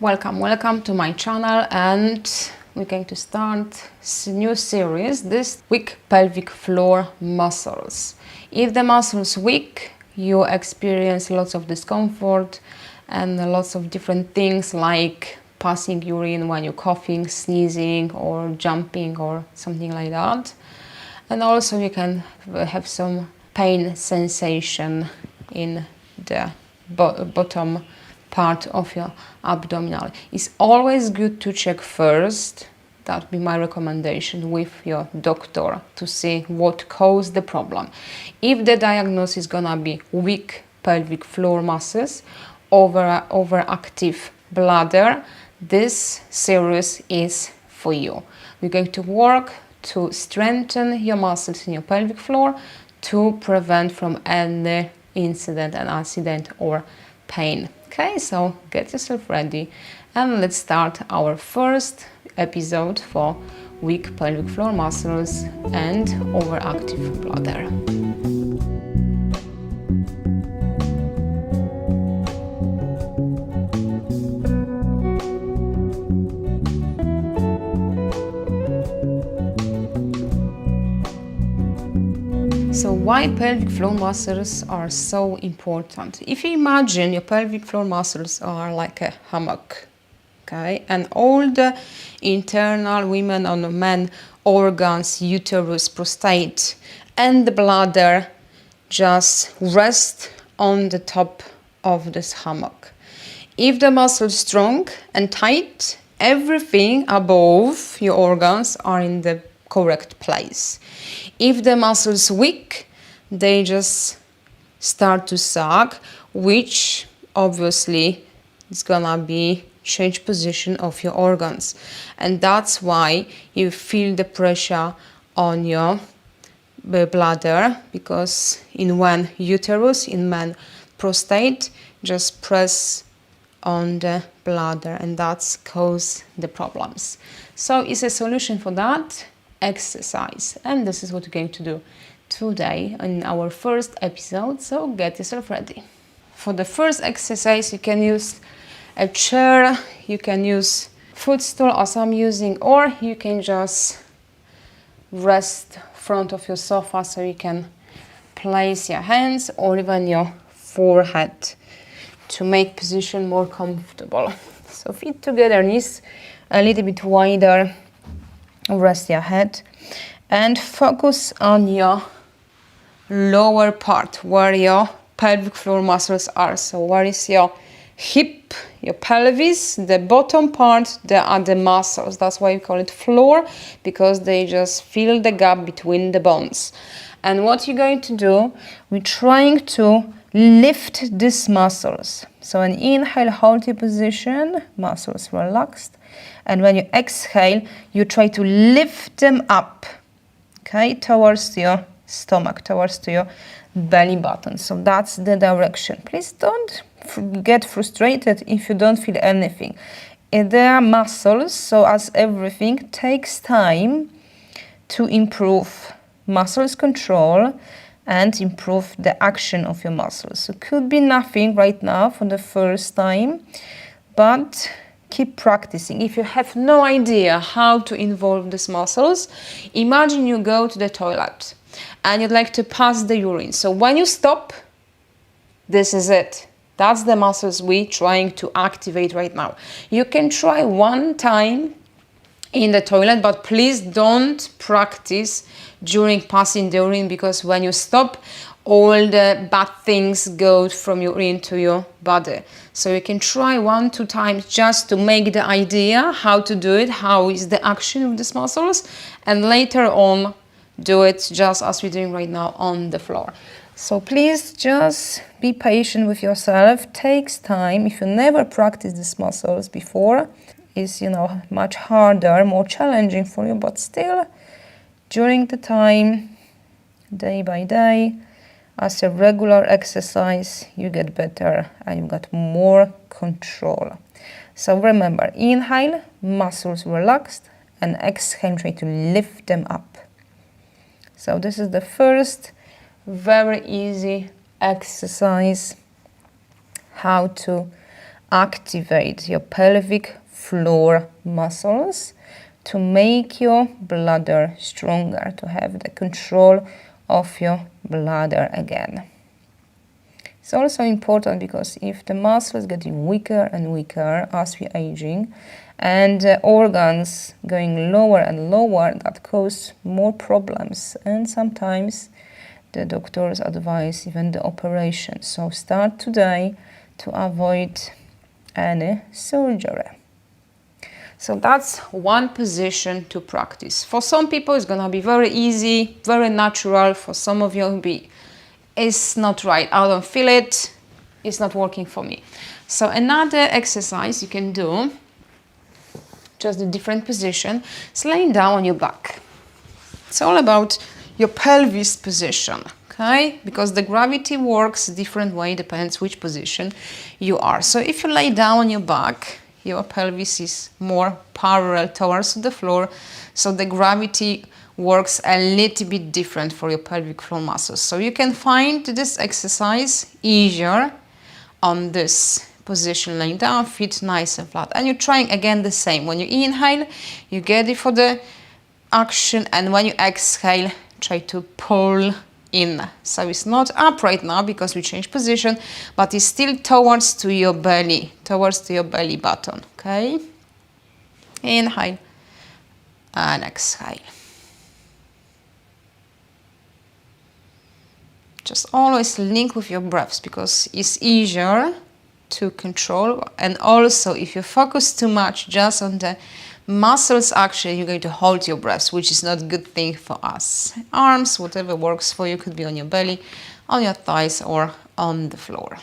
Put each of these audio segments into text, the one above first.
Welcome to my channel, and we're going to start a new series, this week pelvic floor muscles. If the muscle's weak, you experience lots of discomfort and lots of different things like passing urine when you're coughing, sneezing or jumping or something like that. And also you can have some pain sensation in the bottom part of your abdominal. It's always good to check first, that would be my recommendation, with your doctor to see what caused the problem. If the diagnosis is gonna be weak pelvic floor muscles, overactive bladder, this series is for you. We're going to work to strengthen your muscles in your pelvic floor to prevent from any incident, an accident or pain. Okay, so get yourself ready and let's start our first episode for weak pelvic floor muscles and overactive bladder. So why pelvic floor muscles are so important? If you imagine your pelvic floor muscles are like a hammock, okay, and all the internal women or men organs, uterus, prostate, and the bladder just rest on the top of this hammock. If the muscle is strong and tight, everything above your organs are in the correct place. If the muscle is weak, they just start to sag, which obviously is gonna be change position of your organs, and that's why you feel the pressure on your bladder, because in one uterus, in man prostate, just press on the bladder, and that's cause the problems. So it's a solution for that, exercise, and this is what we're going to do today in our first episode, so get yourself ready. For the first exercise, you can use a chair, you can use footstool as I'm using, or you can just rest front of your sofa, so you can place your hands or even your forehead to make position more comfortable. So feet together, knees a little bit wider, rest your head and focus on your lower part where your pelvic floor muscles are. So where is your hip, your pelvis, the bottom part, there are the muscles. That's why we call it floor, because they just fill the gap between the bones. And what you're going to do, we're trying to lift these muscles. So an inhale, hold your position, muscles relaxed. And when you exhale, you try to lift them up, okay, towards your stomach, towards to your belly button. So that's the direction. Please don't get frustrated if you don't feel anything. There are muscles, so as everything takes time to improve muscles control and improve the action of your muscles. So could be nothing right now for the first time, but keep practicing. If you have no idea how to involve these muscles, imagine you go to the toilet and you'd like to pass the urine. So when you stop, this is it. That's the muscles we're trying to activate right now. You can try one time in the toilet, but please don't practice during passing the urine, because when you stop, all the bad things go from your urine to your body. So you can try 1-2 times just to make the idea how to do it, how is the action of these muscles, and later on do it just as we're doing right now on the floor. So please just be patient with yourself. Takes time. If you never practiced these muscles before, it's much harder, more challenging for you, but still during the time, day by day, as a regular exercise, you get better and you got more control. So remember, inhale, muscles relaxed, and exhale, try to lift them up. So this is the first very easy exercise, how to activate your pelvic floor muscles to make your bladder stronger, to have the control of your bladder again. It's also important because if the muscle is getting weaker and weaker as we're aging, and organs going lower and lower, that cause more problems, and sometimes the doctors advise even the operation. So start today to avoid any surgery. So that's one position to practice. For some people it's gonna be very easy, very natural. For some of you it'll be, it's not right, I don't feel it, it's not working for me. So another exercise you can do, just a different position, is laying down on your back. It's all about your pelvis position, okay? Because the gravity works a different way, depends which position you are. So if you lay down on your back, your pelvis is more parallel towards the floor, so the gravity works a little bit different for your pelvic floor muscles. So you can find this exercise easier on this position, laying down, feet nice and flat. And you're trying again the same. When you inhale, you get it for the action, and when you exhale, try to pull in. So it's not up right now because we changed position, but it's still towards to your belly, towards to your belly button, okay? Inhale and exhale. Just always link with your breaths because it's easier to control, and also if you focus too much just on the muscles action, you're going to hold your breaths, which is not a good thing for us. Arms, whatever works for you, could be on your belly, on your thighs, or on the floor.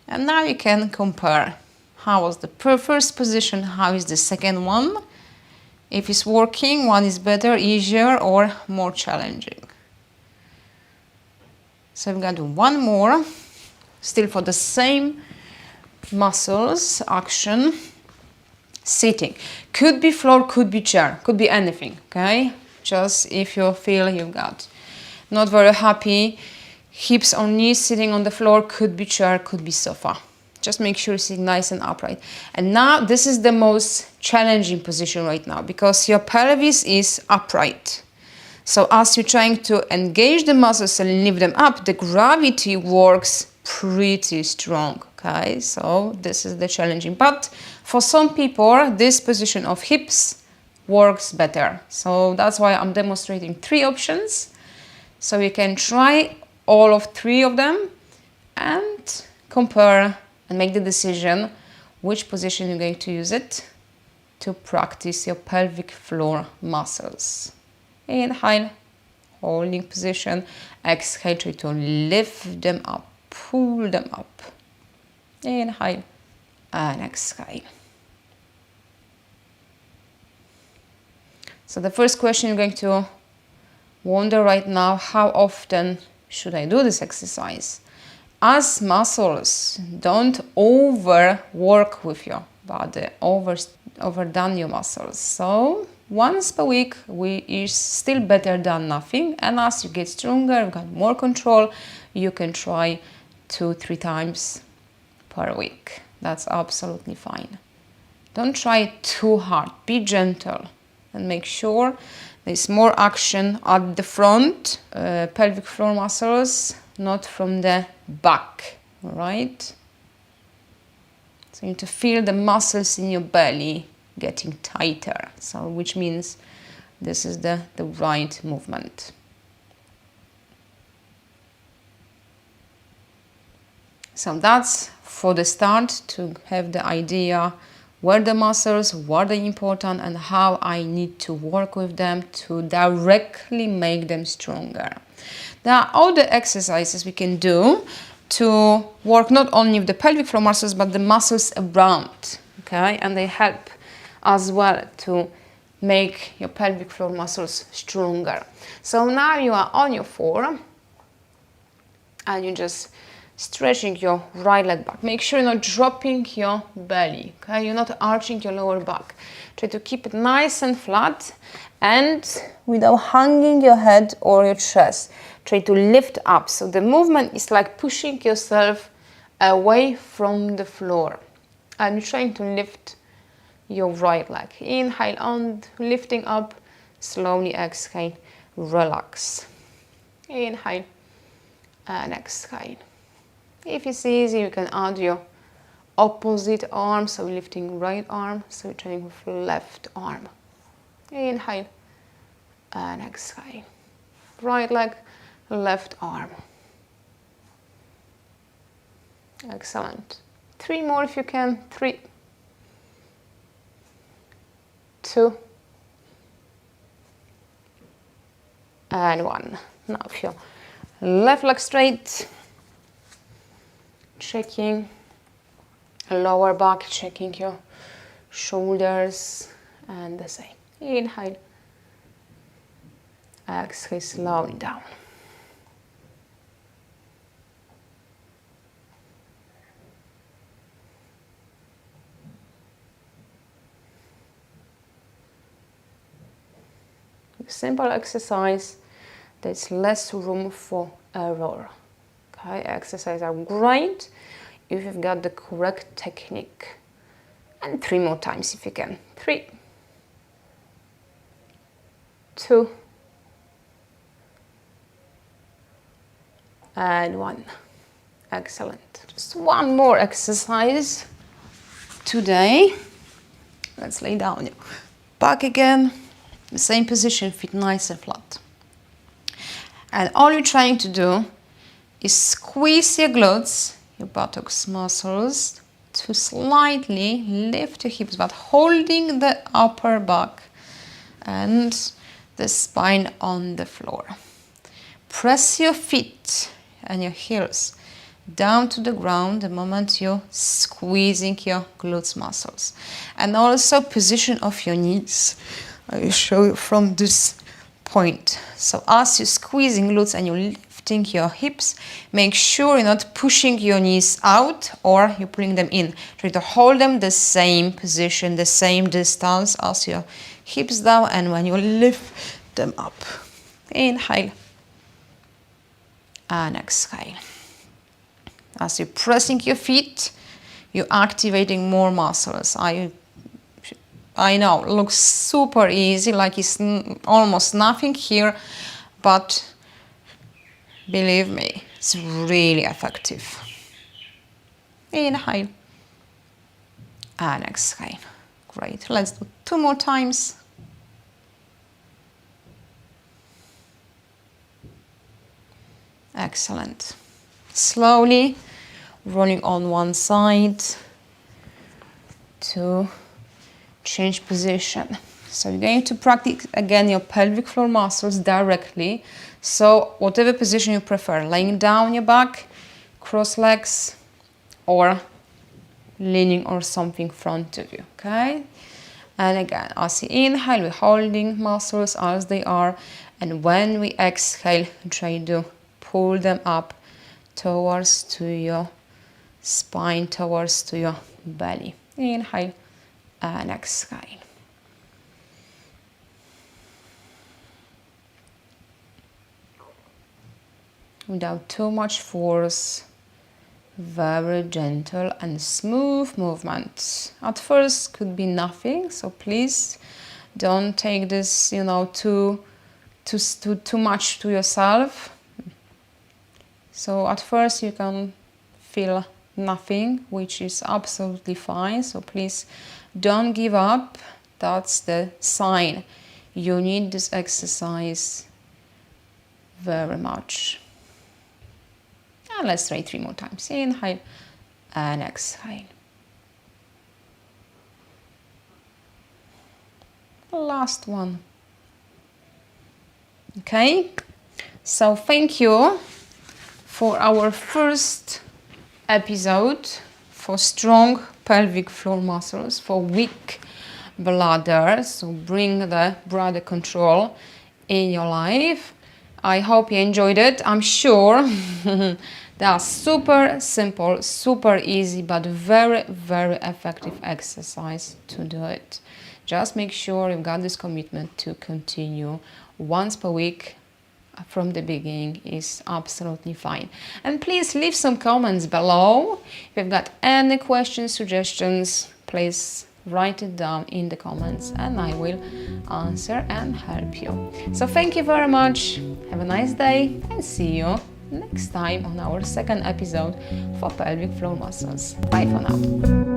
And now you can compare how was the first position, how is the second one. If it's working, one is better, easier, or more challenging. So we're going to do one more, still for the same muscles action. Sitting, could be floor, could be chair, could be anything, okay? Just if you feel you've got not very happy, hips or knees sitting on the floor, could be chair, could be sofa. Just make sure you sit nice and upright. And now this is the most challenging position right now because your pelvis is upright. So as you're trying to engage the muscles and lift them up, the gravity works pretty strong, okay? So this is the challenging. But for some people, this position of hips works better. So that's why I'm demonstrating 3 options. So you can try all of 3 of them and compare and make the decision which position you're going to use it to practice your pelvic floor muscles. Inhale, holding position. Exhale, try to lift them up, pull them up. Inhale and exhale. So the first question you're going to wonder right now, how often should I do this exercise? As muscles don't overwork with your body, overdone your muscles. So once per week is still better than nothing. And as you get stronger, you got more control, you can try 2-3 times per week. That's absolutely fine. Don't try it too hard. Be gentle and make sure there's more action at the front, pelvic floor muscles, not from the back, all right? So you need to feel the muscles in your belly getting tighter, so which means this is the right movement. So that's for the start, to have the idea where the muscles, what are important, and how I need to work with them to directly make them stronger. There are other exercises we can do to work not only with the pelvic floor muscles, but the muscles around, okay? And they help as well to make your pelvic floor muscles stronger. So now you are on your floor, and you just stretching your right leg back. Make sure you're not dropping your belly, okay? You're not arching your lower back. Try to keep it nice and flat and without hanging your head or your chest. Try to lift up. So the movement is like pushing yourself away from the floor. And you're trying to lift your right leg. Inhale on, lifting up. Slowly exhale, relax. Inhale and exhale. If it's easy, you can add your opposite arm, so lifting right arm, so turning with left arm. Inhale and exhale. Right leg, left arm. Excellent. 3 more if you can. 3, 2, and 1. Now if your left leg straight, checking lower back, checking your shoulders, and the same. Inhale, exhale, slowly down. Simple exercise, there's less room for error. Okay, exercises are great if you've got the correct technique. And 3 more times if you can. 3, 2, and 1. Excellent. Just 1 more exercise today. Let's lay down your back again. The same position, feet nice and flat. And all you're trying to do is squeeze your glutes, your buttocks muscles, to slightly lift your hips, but holding the upper back and the spine on the floor. Press your feet and your heels down to the ground the moment you're squeezing your glutes muscles. And also position of your knees. I will show you from this point. So as you're squeezing glutes and you're lifting your hips, make sure you're not pushing your knees out or you're pulling them in. Try to hold them the same position, the same distance as your hips down, and when you lift them up. Inhale and exhale. As you're pressing your feet, you're activating more muscles. I know, it looks super easy, like it's almost nothing here, but believe me, it's really effective. Inhale and exhale. Great. Let's do 2 more times. Excellent. Slowly rolling on one side to change position. So you're going to practice again your pelvic floor muscles directly. So whatever position you prefer, laying down your back, cross legs, or leaning or something in front of you, okay? And again, as you inhale, we're holding muscles as they are, and when we exhale, try to pull them up towards to your spine, towards to your belly. Inhale and exhale. Without too much force, very gentle and smooth movements. At first could be nothing, so please don't take this, too much to yourself. So at first you can feel nothing, which is absolutely fine. So please don't give up. That's the sign. You need this exercise very much. And let's try 3 more times. Inhale and exhale. Last one. Okay, so thank you for our first episode for strong pelvic floor muscles, for weak bladder. So bring the bladder control in your life. I hope you enjoyed it. I'm sure They are super simple, super easy, but very, very effective exercise to do it. Just make sure you've got this commitment to continue once per week from the beginning is absolutely fine. And please leave some comments below. If you've got any questions, suggestions, please write it down in the comments and I will answer and help you. So thank you very much. Have a nice day and see you next time on our second episode for pelvic floor muscles. Bye for now.